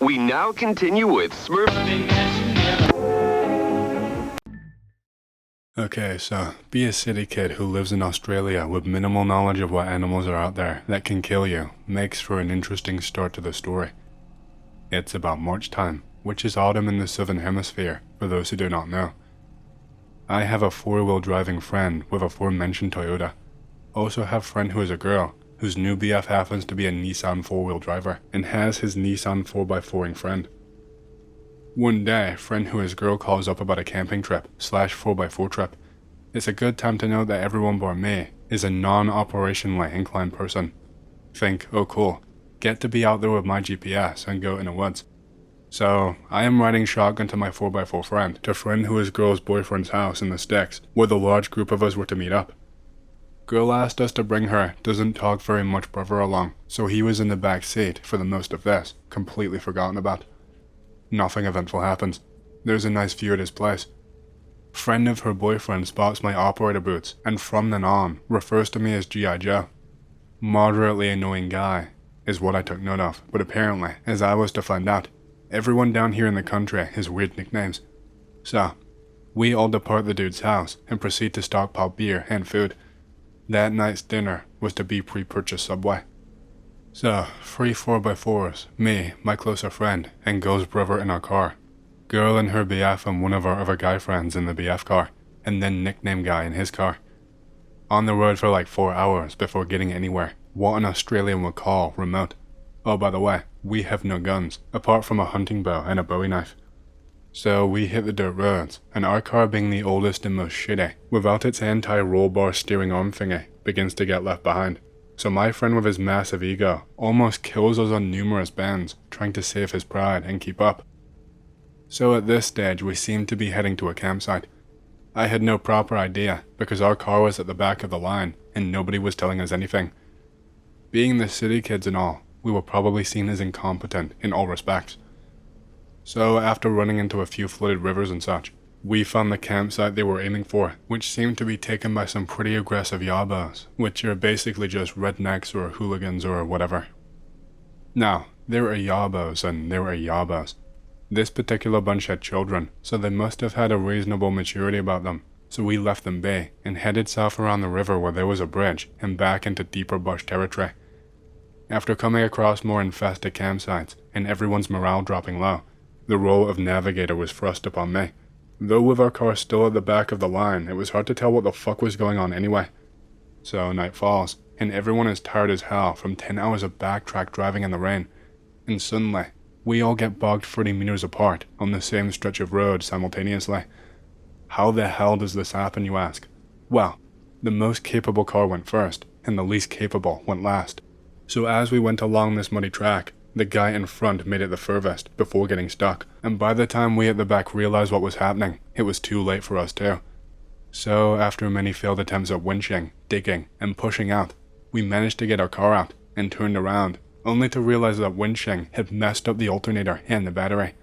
We now continue with Smurf. Okay, so be a city kid who lives in Australia with minimal knowledge of what animals are out there that can kill you makes for an interesting start to the story. It's about March time, which is autumn in the southern hemisphere, for those who do not know. I have a four-wheel driving friend with aforementioned Toyota. Also have a friend who is a girl, whose new BF happens to be a Nissan four-wheel driver, and has his Nissan 4x4ing friend. One day, friend who is girl calls up about a camping trip / 4x4 trip. It's a good time to note that everyone but me is a non-operationally inclined person. Think, oh cool, get to be out there with my GPS and go in the woods. So, I am riding shotgun to my 4x4 friend, to friend who is girl's boyfriend's house in the sticks, where the large group of us were to meet up. Girl asked us to bring her doesn't talk very much brother along, so he was in the back seat for the most of this, completely forgotten about. Nothing eventful happens. There's a nice view at his place. Friend of her boyfriend spots my operator boots, and from then on, refers to me as G.I. Joe. Moderately annoying guy, is what I took note of, but apparently, as I was to find out, everyone down here in the country has weird nicknames. So, we all depart the dude's house and proceed to stockpile beer and food. That night's dinner was to be pre-purchased Subway. So, 3 4x4s, me, my closer friend, and girl's brother in our car. Girl and her BF and one of our other guy friends in the BF car, and then nickname guy in his car. On the road for like 4 hours before getting anywhere, what an Australian would call remote. Oh, by the way, we have no guns, apart from a hunting bow and a bowie knife. So we hit the dirt roads, and our car being the oldest and most shitty, without its anti-roll bar steering arm thingy, begins to get left behind. So my friend with his massive ego almost kills us on numerous bends, trying to save his pride and keep up. So at this stage we seemed to be heading to a campsite. I had no proper idea, because our car was at the back of the line, and nobody was telling us anything. Being the city kids and all, we were probably seen as incompetent in all respects. So after running into a few flooded rivers and such, we found the campsite they were aiming for, which seemed to be taken by some pretty aggressive yabos, which are basically just rednecks or hooligans or whatever. Now, there are yabos and there are yabos. This particular bunch had children, so they must have had a reasonable maturity about them, so we left them be and headed south around the river where there was a bridge and back into deeper bush territory. After coming across more infested campsites and everyone's morale dropping low, the role of navigator was thrust upon me. Though with our car still at the back of the line, it was hard to tell what the fuck was going on anyway. So night falls, and everyone is tired as hell from 10 hours of backtrack driving in the rain, and suddenly, we all get bogged 30 meters apart on the same stretch of road simultaneously. How the hell does this happen, you ask? Well, the most capable car went first, and the least capable went last. So as we went along this muddy track, the guy in front made it the furthest before getting stuck, and by the time we at the back realized what was happening, it was too late for us too. So after many failed attempts at winching, digging, and pushing out, we managed to get our car out and turned around, only to realize that winching had messed up the alternator and the battery.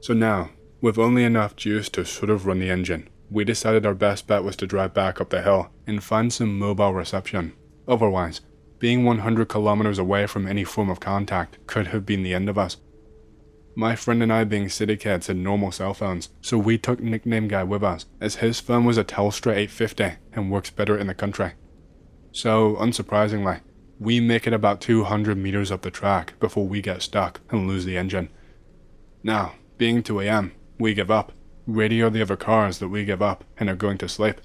So now, with only enough juice to sort of run the engine, we decided our best bet was to drive back up the hill and find some mobile reception. Otherwise, being 100 kilometers away from any form of contact could have been the end of us. My friend and I, being city kids, had normal cell phones, so we took nickname guy with us, as his phone was a Telstra 850 and works better in the country. So, unsurprisingly, we make it about 200 meters up the track before we get stuck and lose the engine. Now, being 2 AM, we give up, radio the other cars that we give up and are going to sleep.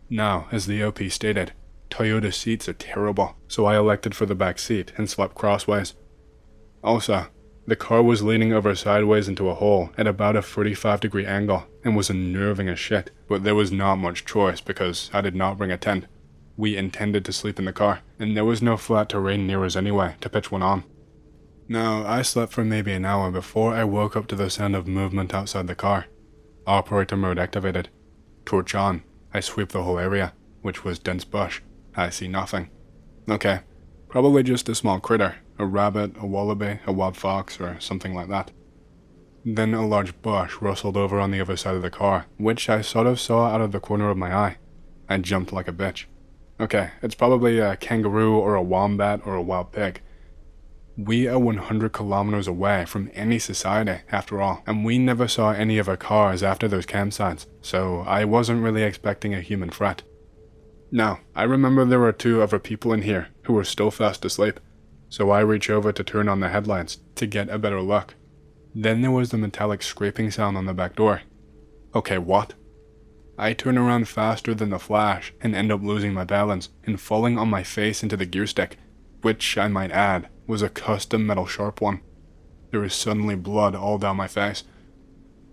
Now, as the OP stated, Toyota seats are terrible, so I elected for the back seat and slept crossways. Also, the car was leaning over sideways into a hole at about a 45-degree angle and was unnerving as shit, but there was not much choice because I did not bring a tent. We intended to sleep in the car, and there was no flat terrain near us anyway to pitch one on. Now, I slept for maybe an hour before I woke up to the sound of movement outside the car. Operator mode activated. Torch on. I sweep the whole area, which was dense bush. I see nothing. Okay, probably just a small critter, a rabbit, a wallaby, a wild fox, or something like that. Then a large bush rustled over on the other side of the car, which I sort of saw out of the corner of my eye. I jumped like a bitch. Okay, it's probably a kangaroo or a wombat or a wild pig. We are 100 kilometers away from any society, after all, and we never saw any of our cars after those campsites, so I wasn't really expecting a human threat. Now, I remember there were 2 other people in here who were still fast asleep, so I reach over to turn on the headlights to get a better look. Then there was the metallic scraping sound on the back door. Okay, what? I turn around faster than the flash and end up losing my balance and falling on my face into the gear stick, which, I might add, was a custom metal sharp one. There is suddenly blood all down my face.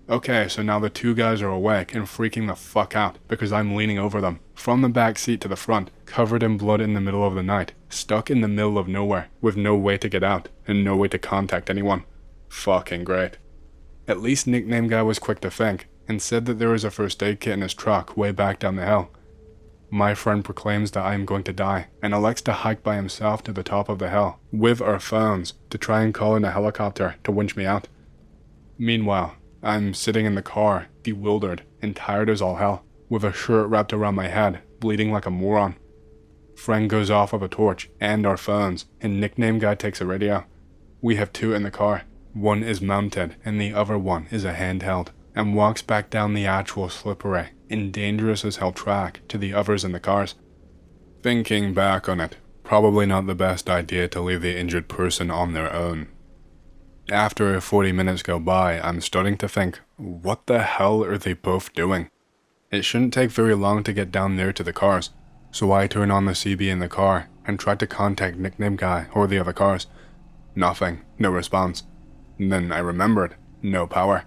Okay, so now the 2 guys are awake and freaking the fuck out because I'm leaning over them, from the back seat to the front, covered in blood in the middle of the night, stuck in the middle of nowhere, with no way to get out, and no way to contact anyone. Fucking great. At least Nickname Guy was quick to think, and said that there was a first aid kit in his truck way back down the hill. My friend proclaims that I am going to die, and elects to hike by himself to the top of the hill, with our phones, to try and call in a helicopter to winch me out. Meanwhile, I'm sitting in the car, bewildered, and tired as all hell, with a shirt wrapped around my head, bleeding like a moron. Friend goes off with a torch, and our phones, and Nickname Guy takes a radio. We have 2 in the car. One is mounted, and the other one is a handheld, and walks back down the actual slippery and dangerous as hell track to the others in the cars. Thinking back on it, probably not the best idea to leave the injured person on their own. After 40 minutes go by, I'm starting to think, what the hell are they both doing? It shouldn't take very long to get down there to the cars, so I turn on the CB in the car and try to contact Nickname Guy or the other cars. Nothing, no response. Then I remembered, no power.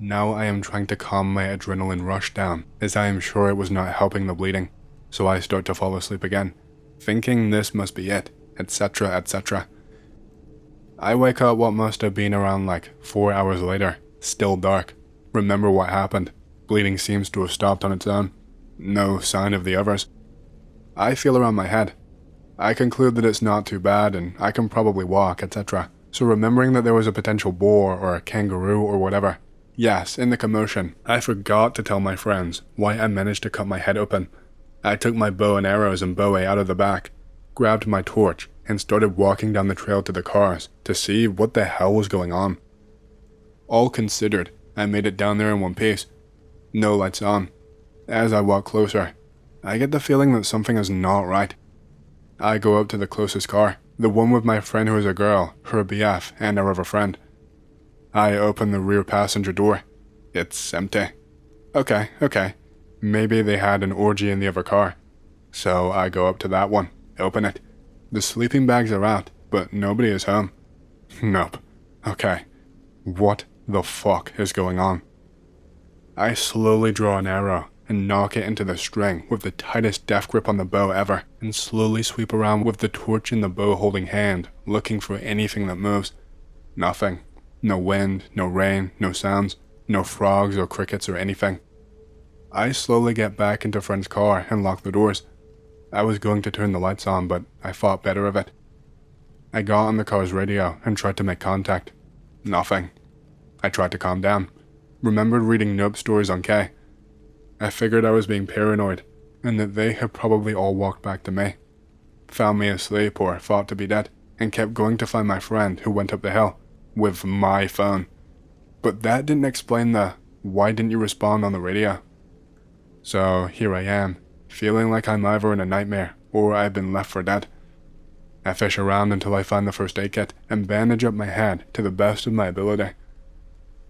Now I am trying to calm my adrenaline rush down, as I am sure it was not helping the bleeding, so I start to fall asleep again, thinking this must be it, etc, etc. I wake up what must have been around like 4 hours later, still dark. Remember what happened. Bleeding seems to have stopped on its own. No sign of the others. I feel around my head. I conclude that it's not too bad and I can probably walk, etc. So remembering that there was a potential boar or a kangaroo or whatever. Yes, in the commotion, I forgot to tell my friends why I managed to cut my head open. I took my bow and arrows and bowie out of the back, grabbed my torch, and started walking down the trail to the cars to see what the hell was going on. All considered, I made it down there in one piece. No lights on. As I walk closer, I get the feeling that something is not right. I go up to the closest car, the one with my friend who is a girl, her BF, and our other friend. I open the rear passenger door. It's empty. Okay. Maybe they had an orgy in the other car. So I go up to that one, open it. The sleeping bags are out, but nobody is home. Nope. Okay. What the fuck is going on? I slowly draw an arrow and knock it into the string with the tightest death grip on the bow ever, and slowly sweep around with the torch in the bow holding hand, looking for anything that moves. Nothing. No wind, no rain, no sounds, no frogs or crickets or anything. I slowly get back into friend's car and lock the doors. I was going to turn the lights on, but I thought better of it. I got on the car's radio and tried to make contact. Nothing. I tried to calm down. Remembered reading Nope stories on K. I figured I was being paranoid, and that they had probably all walked back to me. Found me asleep or thought to be dead, and kept going to find my friend who went up the hill, with my phone. But that didn't explain the, why didn't you respond on the radio? So here I am, feeling like I'm either in a nightmare, or I've been left for dead. I fish around until I find the first aid kit, and bandage up my head to the best of my ability.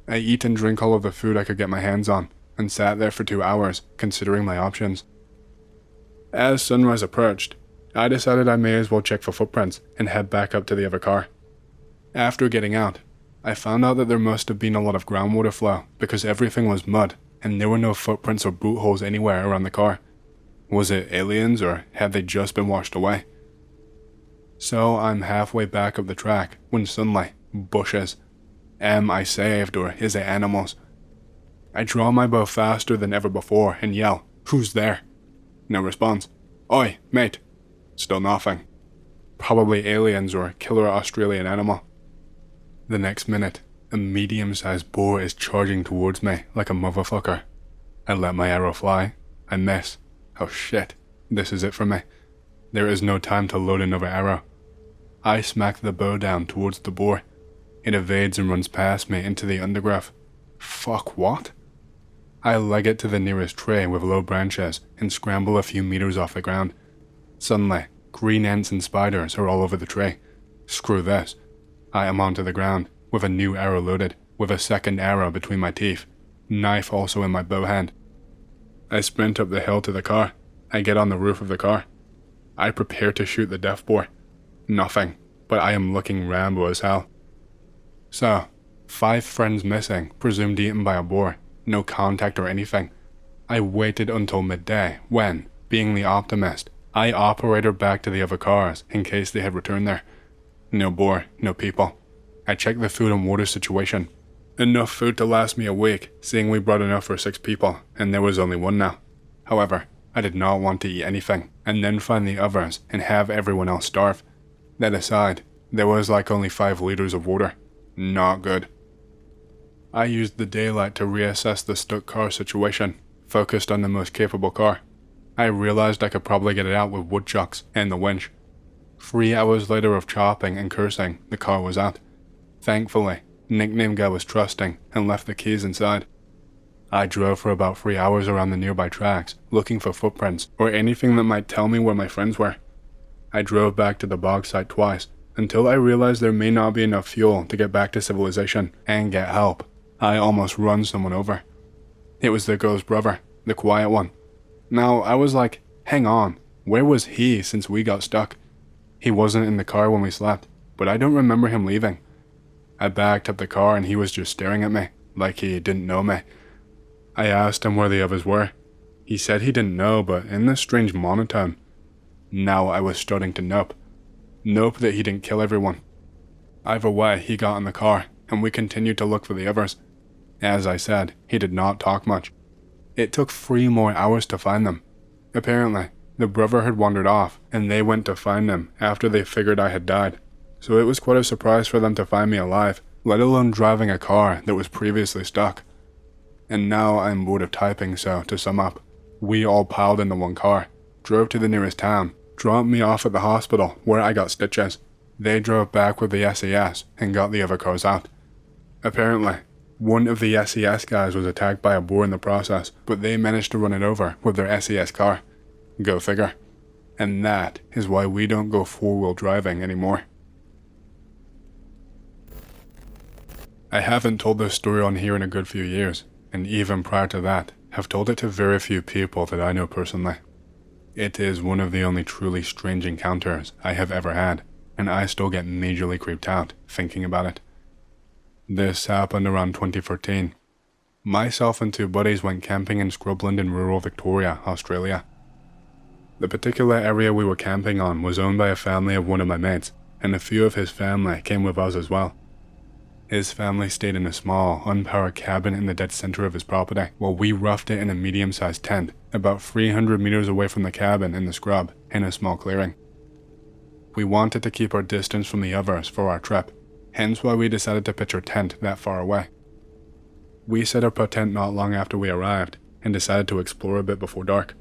I eat and drink all of the food I could get my hands on, and sat there for 2 hours, considering my options. As sunrise approached, I decided I may as well check for footprints, and head back up to the other car. After getting out, I found out that there must have been a lot of groundwater flow, because everything was mud, and there were no footprints or boot holes anywhere around the car. Was it aliens, or had they just been washed away? So I'm halfway back up the track, when suddenly, bushes. Am I saved, or is it animals? I draw my bow faster than ever before, and yell, "Who's there?" No response. "Oi, mate." Still nothing. Probably aliens or a killer Australian animal. The next minute, a medium-sized boar is charging towards me like a motherfucker. I let my arrow fly. I miss. Oh shit, this is it for me. There is no time to load another arrow. I smack the bow down towards the boar. It evades and runs past me into the undergrowth. Fuck, what? I leg it to the nearest tree with low branches and scramble a few meters off the ground. Suddenly, green ants and spiders are all over the tree. Screw this. I am onto the ground, with a new arrow loaded, with a second arrow between my teeth, knife also in my bow hand. I sprint up the hill to the car. I get on the roof of the car. I prepare to shoot the death boar. Nothing, but I am looking Rambo as hell. So, 5 friends missing, presumed eaten by a boar, no contact or anything. I waited until midday when, being the optimist, I operated back to the other cars in case they had returned there. No boar, no people. I checked the food and water situation. Enough food to last me a week, seeing we brought enough for 6 people, and there was only 1 now. However, I did not want to eat anything, and then find the others and have everyone else starve. That aside, there was like only 5 liters of water. Not good. I used the daylight to reassess the stuck car situation, focused on the most capable car. I realized I could probably get it out with woodchucks and the winch. 3 hours later of chopping and cursing, the car was out. Thankfully, nickname guy was trusting and left the keys inside. I drove for about 3 hours around the nearby tracks, looking for footprints or anything that might tell me where my friends were. I drove back to the bog site twice, until I realized there may not be enough fuel to get back to civilization and get help. I almost run someone over. It was the girl's brother, the quiet one. Now, I was like, hang on, where was he since we got stuck? He wasn't in the car when we slept, but I don't remember him leaving. I backed up the car and he was just staring at me, like he didn't know me. I asked him where the others were. He said he didn't know, but in this strange monotone. Now I was starting to nope. Nope that he didn't kill everyone. Either way, he got in the car, and we continued to look for the others. As I said, he did not talk much. It took 3 more hours to find them. Apparently, the brother had wandered off, and they went to find him after they figured I had died. So it was quite a surprise for them to find me alive, let alone driving a car that was previously stuck. And now I'm bored of typing, so to sum up, we all piled into one car, drove to the nearest town, dropped me off at the hospital where I got stitches. They drove back with the SES and got the other cars out. Apparently, one of the SES guys was attacked by a boar in the process, but they managed to run it over with their SES car. Go figure. And that is why we don't go 4-wheel driving anymore. I haven't told this story on here in a good few years, and even prior to that, have told it to very few people that I know personally. It is one of the only truly strange encounters I have ever had, and I still get majorly creeped out thinking about it. This happened around 2013. Myself and 2 buddies went camping in scrubland in rural Victoria, Australia. The particular area we were camping on was owned by a family of one of my mates, and a few of his family came with us as well. His family stayed in a small, unpowered cabin in the dead center of his property, while we roughed it in a medium-sized tent, about 300 meters away from the cabin in the scrub, in a small clearing. We wanted to keep our distance from the others for our trip, hence why we decided to pitch our tent that far away. We set up our tent not long after we arrived, and decided to explore a bit before dark.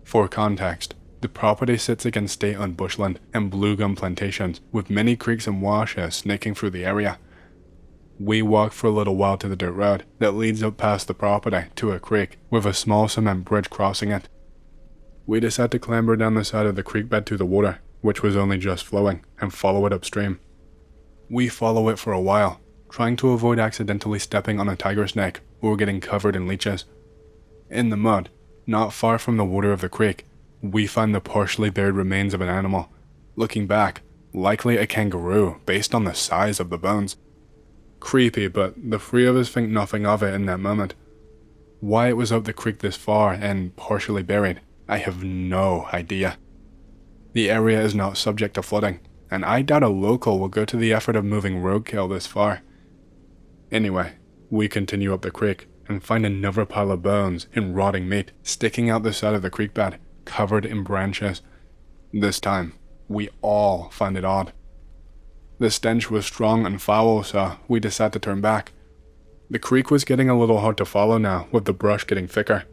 For context, the property sits against state-owned bushland and blue gum plantations, with many creeks and washes snaking through the area. We walked for a little while to the dirt road that leads up past the property to a creek with a small cement bridge crossing it. We decided to clamber down the side of the creek bed to the water, which was only just flowing, and follow it upstream. We follow it for a while, trying to avoid accidentally stepping on a tiger snake or getting covered in leeches. In the mud, not far from the water of the creek, we find the partially buried remains of an animal. Looking back, likely a kangaroo based on the size of the bones. Creepy, but the 3 of us think nothing of it in that moment. Why it was up the creek this far and partially buried, I have no idea. The area is not subject to flooding, and I doubt a local will go to the effort of moving roadkill this far. Anyway, we continue up the creek and find another pile of bones and rotting meat sticking out the side of the creek bed, covered in branches. This time, we all find it odd. The stench was strong and foul, so we decided to turn back. The creek was getting a little hard to follow now, with the brush getting thicker.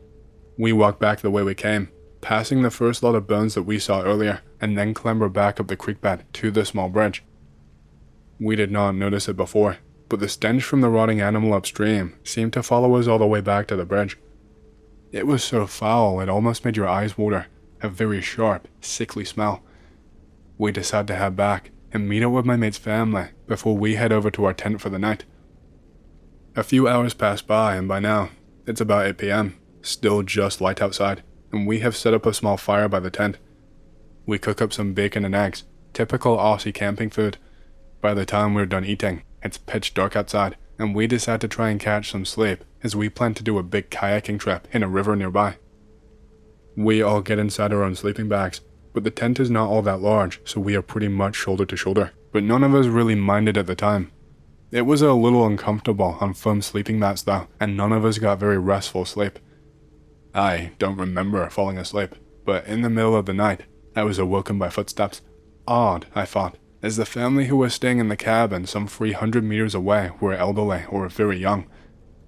We walked back the way we came, passing the first lot of bones that we saw earlier, and then clamber back up the creek bed to the small bridge. We did not notice it before, but the stench from the rotting animal upstream seemed to follow us all the way back to the bridge. It was so foul it almost made your eyes water, a very sharp, sickly smell. We decided to head back and meet up with my mate's family before we head over to our tent for the night. A few hours pass by, and by now, it's about 8 p.m, still just light outside, and we have set up a small fire by the tent. We cook up some bacon and eggs, typical Aussie camping food. By the time we're done eating, it's pitch dark outside, and we decide to try and catch some sleep as we plan to do a big kayaking trip in a river nearby. We all get inside our own sleeping bags, but the tent is not all that large, so we are pretty much shoulder to shoulder, but none of us really minded at the time. It was a little uncomfortable on foam sleeping mats though, and none of us got very restful sleep. I don't remember falling asleep, but in the middle of the night, I was awoken by footsteps. Odd, I thought, as the family who was staying in the cabin some 300 meters away were elderly or very young.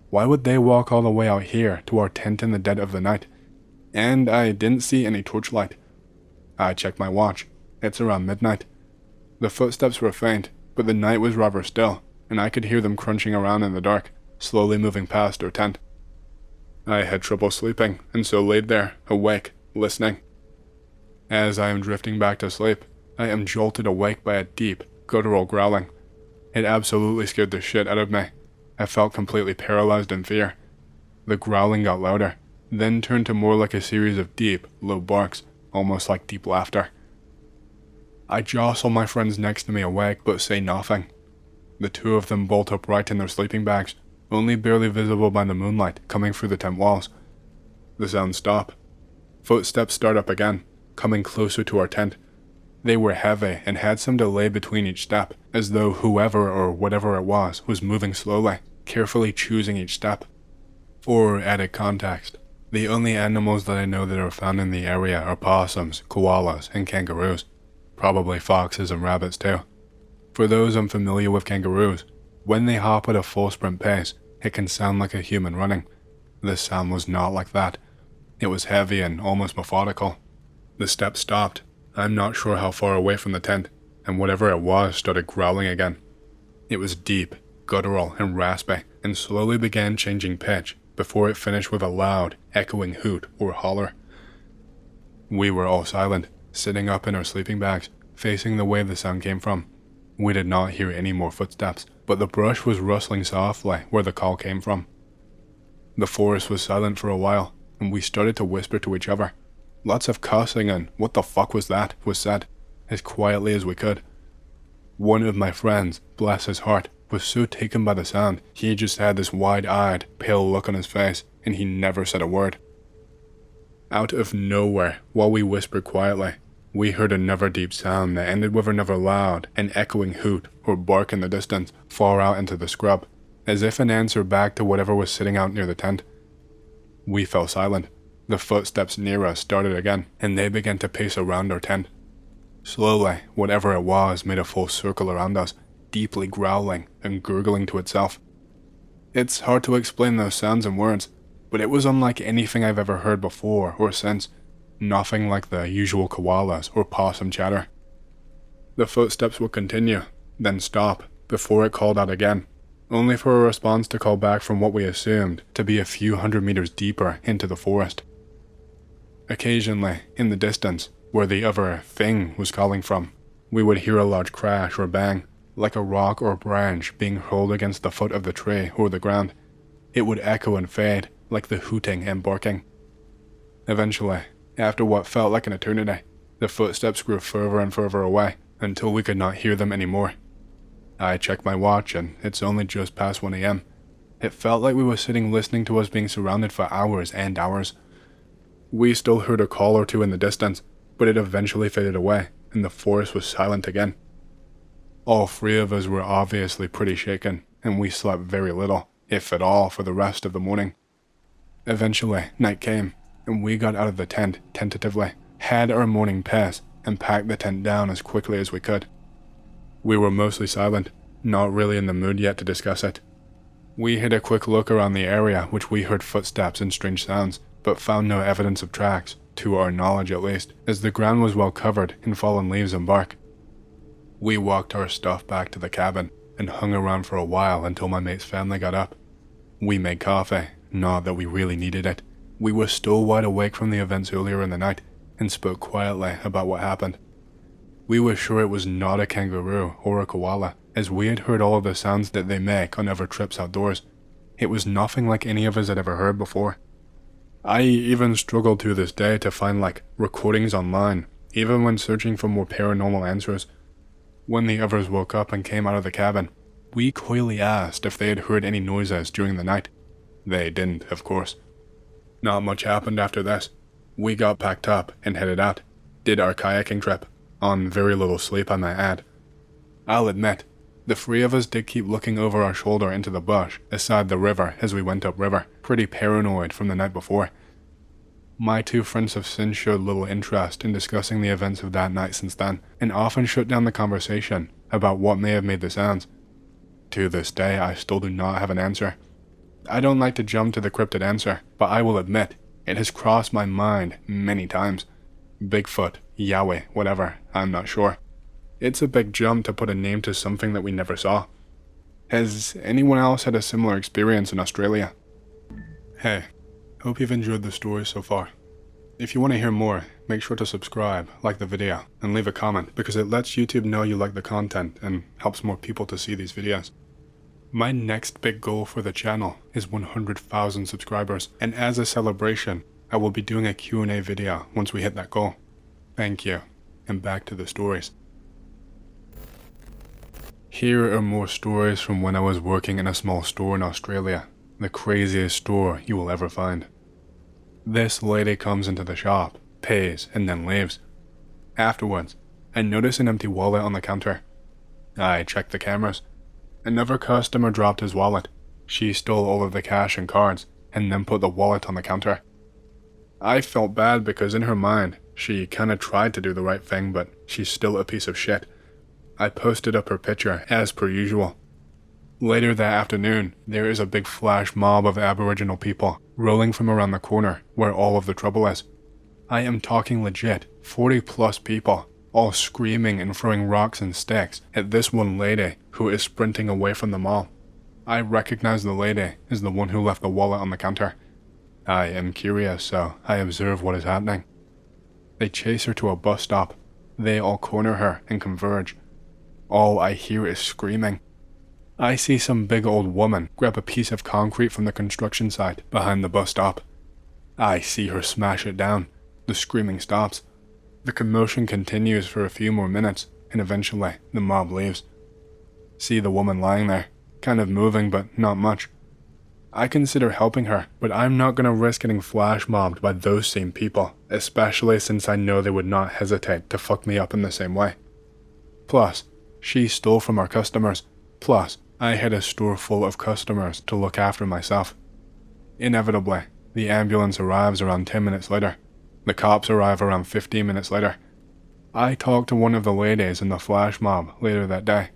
Why would they walk all the way out here to our tent in the dead of the night? And I didn't see any torchlight. I checked my watch. It's around midnight. The footsteps were faint, but the night was rather still, and I could hear them crunching around in the dark, slowly moving past our tent. I had trouble sleeping, and so laid there, awake, listening. As I am drifting back to sleep, I am jolted awake by a deep, guttural growling. It absolutely scared the shit out of me. I felt completely paralyzed in fear. The growling got louder, then turned to more like a series of deep, low barks, almost like deep laughter. I jostle my friends next to me awake, but say nothing. The two of them bolt upright in their sleeping bags, only barely visible by the moonlight coming through the tent walls. The sounds stop. Footsteps start up again, coming closer to our tent. They were heavy and had some delay between each step, as though whoever or whatever it was moving slowly, carefully choosing each step. For added context, the only animals that I know that are found in the area are possums, koalas, and kangaroos. Probably foxes and rabbits too. For those unfamiliar with kangaroos, when they hop at a full sprint pace, it can sound like a human running. This sound was not like that. It was heavy and almost methodical. The steps stopped. I'm not sure how far away from the tent, and whatever it was started growling again. It was deep, guttural, and raspy, and slowly began changing pitch before it finished with a loud, echoing hoot or holler. We were all silent, sitting up in our sleeping bags, facing the way the sound came from. We did not hear any more footsteps, but the brush was rustling softly where the call came from. The forest was silent for a while, and we started to whisper to each other. Lots of cussing and "what the fuck was that?" was said, as quietly as we could. One of my friends, bless his heart, was so taken by the sound, he just had this wide-eyed, pale look on his face, and he never said a word. Out of nowhere, while we whispered quietly, we heard another deep sound that ended with another loud and echoing hoot or bark in the distance, far out into the scrub, as if an answer back to whatever was sitting out near the tent. We fell silent. The footsteps near us started again, and they began to pace around our tent. Slowly, whatever it was made a full circle around us, deeply growling and gurgling to itself. It's hard to explain those sounds in words, but it was unlike anything I've ever heard before or since. Nothing like the usual koalas or possum chatter. The footsteps would continue, then stop, before it called out again, only for a response to call back from what we assumed to be a few hundred meters deeper into the forest. Occasionally, in the distance, where the other thing was calling from, we would hear a large crash or bang, like a rock or branch being hurled against the foot of the tree or the ground. It would echo and fade, like the hooting and barking. Eventually, after what felt like an eternity, the footsteps grew further and further away, until we could not hear them anymore. I checked my watch, and it's only just past 1 a.m. It felt like we were sitting listening to us being surrounded for hours and hours. We still heard a call or two in the distance, but it eventually faded away, and the forest was silent again. All three of us were obviously pretty shaken, and we slept very little, if at all, for the rest of the morning. Eventually, night came, and we got out of the tent tentatively, had our morning piss, and packed the tent down as quickly as we could. We were mostly silent, not really in the mood yet to discuss it. We had a quick look around the area, which we heard footsteps and strange sounds, but found no evidence of tracks, to our knowledge at least, as the ground was well covered in fallen leaves and bark. We walked our stuff back to the cabin and hung around for a while until my mate's family got up. We made coffee, not that we really needed it. We were still wide awake from the events earlier in the night and spoke quietly about what happened. We were sure it was not a kangaroo or a koala, as we had heard all of the sounds that they make on our trips outdoors. It was nothing like any of us had ever heard before. I even struggled to this day to find recordings online, even when searching for more paranormal answers. When the others woke up and came out of the cabin, we coyly asked if they had heard any noises during the night. They didn't, of course. Not much happened after this. We got packed up and headed out, did our kayaking trip, on very little sleep I might add. I'll admit, the three of us did keep looking over our shoulder into the bush aside the river as we went upriver, pretty paranoid from the night before. My two friends have since showed little interest in discussing the events of that night since then, and often shut down the conversation about what may have made the sounds. To this day, I still do not have an answer. I don't like to jump to the cryptid answer, but I will admit, it has crossed my mind many times. Bigfoot, Yahweh, whatever, I'm not sure. It's a big jump to put a name to something that we never saw. Has anyone else had a similar experience in Australia? Hey, hope you've enjoyed the story so far. If you want to hear more, make sure to subscribe, like the video, and leave a comment because it lets YouTube know you like the content and helps more people to see these videos. My next big goal for the channel is 100,000 subscribers, and as a celebration, I will be doing a Q&A video once we hit that goal. Thank you, and back to the stories. Here are more stories from when I was working in a small store in Australia, the craziest store you will ever find. This lady comes into the shop, pays, and then leaves. Afterwards, I notice an empty wallet on the counter. I check the cameras. Another customer dropped his wallet. She stole all of the cash and cards, and then put the wallet on the counter. I felt bad because in her mind, she kinda tried to do the right thing, but she's still a piece of shit. I posted up her picture, as per usual. Later that afternoon, there is a big flash mob of Aboriginal people rolling from around the corner where all of the trouble is. I am talking legit, 40 plus people, all screaming and throwing rocks and sticks at this one lady who is sprinting away from them all. I recognize the lady as the one who left the wallet on the counter. I am curious, so I observe what is happening. They chase her to a bus stop. They all corner her and converge. All I hear is screaming. I see some big old woman grab a piece of concrete from the construction site behind the bus stop. I see her smash it down. The screaming stops. The commotion continues for a few more minutes, and eventually the mob leaves. See the woman lying there, kind of moving but not much. I consider helping her, but I'm not gonna risk getting flash mobbed by those same people, especially since I know they would not hesitate to fuck me up in the same way. Plus, she stole from our customers. Plus, I had a store full of customers to look after myself. Inevitably, the ambulance arrives around 10 minutes later. The cops arrive around 15 minutes later. I talked to one of the ladies in the flash mob later that day.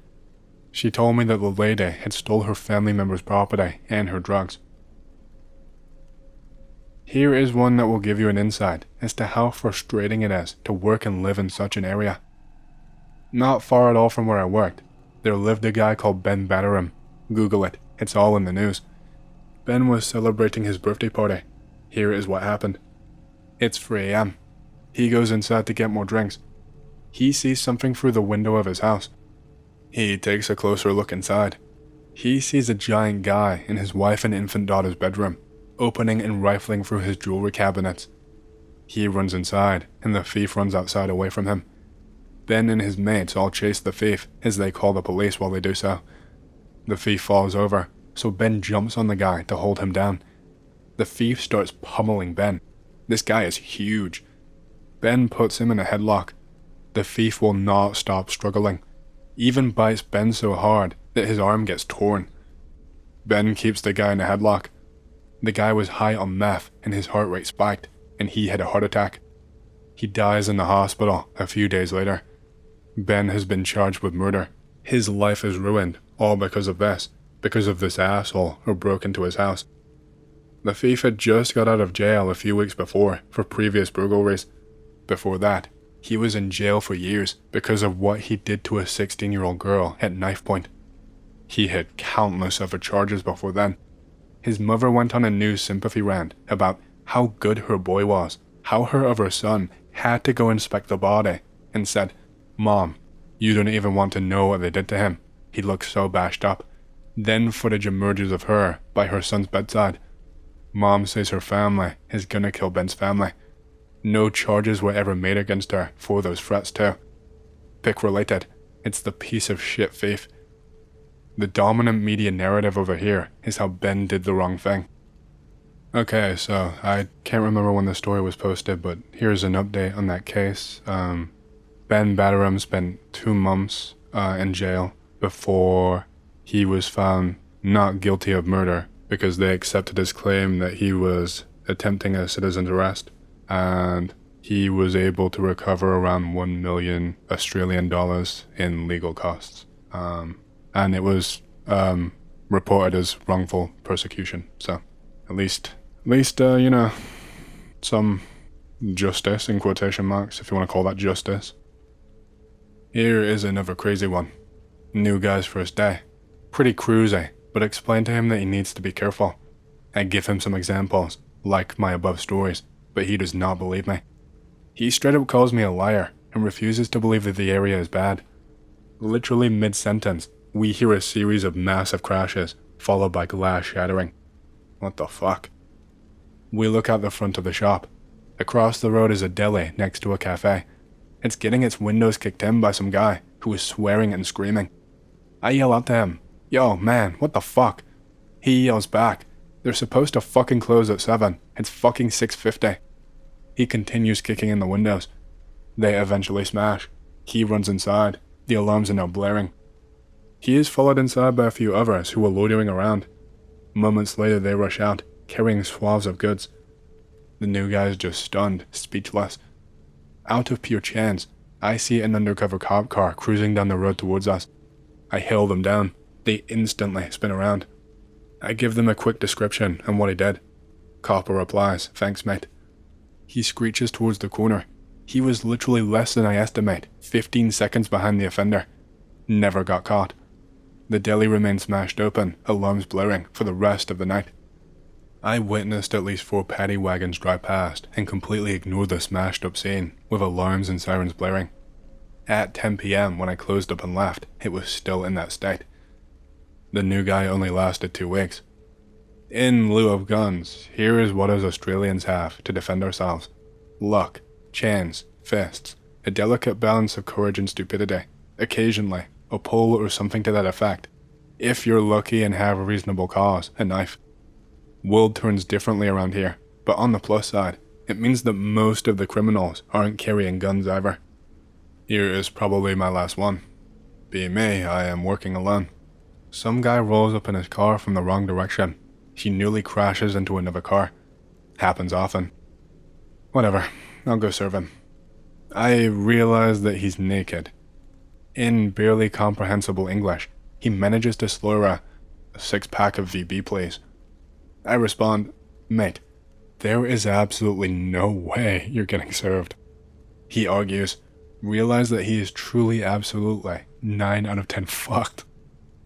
She told me that the lady had stole her family member's property and her drugs. Here is one that will give you an insight as to how frustrating it is to work and live in such an area. Not far at all from where I worked, there lived a guy called Ben Batteram. Google it, it's all in the news. Ben was celebrating his birthday party. Here is what happened. It's 3 a.m. He goes inside to get more drinks. He sees something through the window of his house. He takes a closer look inside. He sees a giant guy in his wife and infant daughter's bedroom, opening and rifling through his jewelry cabinets. He runs inside, and the thief runs outside away from him. Ben and his mates all chase the thief as they call the police while they do so. The thief falls over, so Ben jumps on the guy to hold him down. The thief starts pummeling Ben. This guy is huge. Ben puts him in a headlock. The thief will not stop struggling, even bites Ben so hard that his arm gets torn. Ben keeps the guy in a headlock. The guy was high on meth and his heart rate spiked, and he had a heart attack. He dies in the hospital a few days later. Ben has been charged with murder. His life is ruined, all because of this asshole who broke into his house. The thief had just got out of jail a few weeks before for previous burglaries. Before that, he was in jail for years because of what he did to a 16-year-old girl at knife point. He had countless other charges before then. His mother went on a news sympathy rant about how good her boy was, how her other son had to go inspect the body, and said, "Mom, you don't even want to know what they did to him. He looks so bashed up." Then footage emerges of her by her son's bedside. Mom says her family is gonna kill Ben's family. No charges were ever made against her for those threats too. Pick related, it's the piece of shit thief. The dominant media narrative over here is how Ben did the wrong thing. Okay, so I can't remember when the story was posted, but here's an update on that case. Ben Batteram spent 2 months in jail before he was found not guilty of murder because they accepted his claim that he was attempting a citizen's arrest, and he was able to recover around 1 million Australian dollars in legal costs. And it was reported as wrongful persecution, so at least some justice in quotation marks, if you want to call that justice. Here is another crazy one. New guy's first day. Pretty cruisy, but explain to him that he needs to be careful. I give him some examples, like my above stories, but he does not believe me. He straight up calls me a liar and refuses to believe that the area is bad. Literally mid-sentence, we hear a series of massive crashes, followed by glass shattering. What the fuck? We look out the front of the shop. Across the road is a deli next to a cafe. It's getting its windows kicked in by some guy who is swearing and screaming. I yell out to him, "Yo, man, what the fuck?" He yells back, "They're supposed to fucking close at 7. It's fucking 6:50. He continues kicking in the windows. They eventually smash. He runs inside. The alarms are now blaring. He is followed inside by a few others who are loitering around. Moments later they rush out, carrying swaths of goods. The new guy is just stunned, speechless. Out of pure chance, I see an undercover cop car cruising down the road towards us. I hail them down. They instantly spin around. I give them a quick description on what he did. Copper replies, "Thanks, mate." He screeches towards the corner. He was literally less than I estimate, 15 seconds behind the offender. Never got caught. The deli remained smashed open, alarms blaring, for the rest of the night. I witnessed at least 4 paddy wagons drive past and completely ignored the smashed up scene, with alarms and sirens blaring. At 10 PM when I closed up and left, it was still in that state. The new guy only lasted 2 weeks. In lieu of guns, here is what us Australians have to defend ourselves. Luck, chains, fists, a delicate balance of courage and stupidity, occasionally, a pole or something to that effect. If you're lucky and have a reasonable cause, a knife. World turns differently around here, but on the plus side, it means that most of the criminals aren't carrying guns either. Here is probably my last one. Being me, I am working alone. Some guy rolls up in his car from the wrong direction. He nearly crashes into another car. Happens often. Whatever, I'll go serve him. I realize that he's naked. In barely comprehensible English, he manages to slur a 6-pack of VB please. I respond, "Mate, there is absolutely no way you're getting served." He argues, realize that he is truly absolutely 9 out of 10 fucked.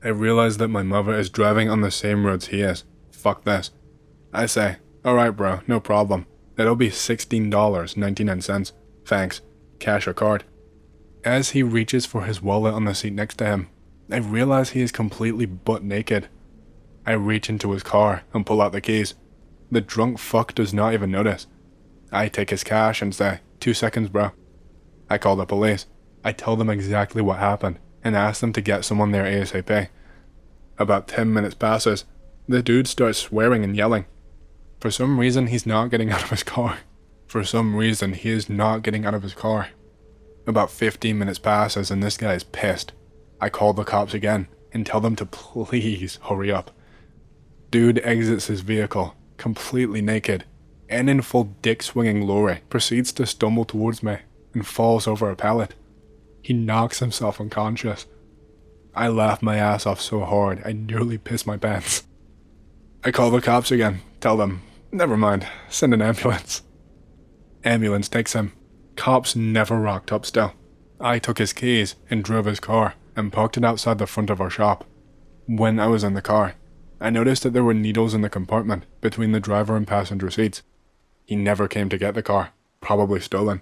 I realize that my mother is driving on the same roads he is. Fuck this. I say, "Alright bro, no problem. That'll be $16.99. Thanks. Cash or card." As he reaches for his wallet on the seat next to him, I realize he is completely butt naked. I reach into his car and pull out the keys. The drunk fuck does not even notice. I take his cash and say, 2 seconds bro. I call the police. I tell them exactly what happened and ask them to get someone there ASAP. About 10 minutes passes. The dude starts swearing and yelling. For some reason he's not getting out of his car. About 15 minutes passes and this guy is pissed. I call the cops again and tell them to please hurry up. Dude exits his vehicle, completely naked, and in full dick-swinging lorry proceeds to stumble towards me and falls over a pallet. He knocks himself unconscious. I laugh my ass off so hard I nearly piss my pants. I call the cops again, tell them, Never mind, send an ambulance. Ambulance takes him. Cops never rocked up still. I took his keys and drove his car and parked it outside the front of our shop. When I was in the car, I noticed that there were needles in the compartment between the driver and passenger seats. He never came to get the car, probably stolen.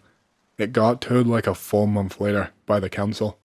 It got towed like a full month later by the council.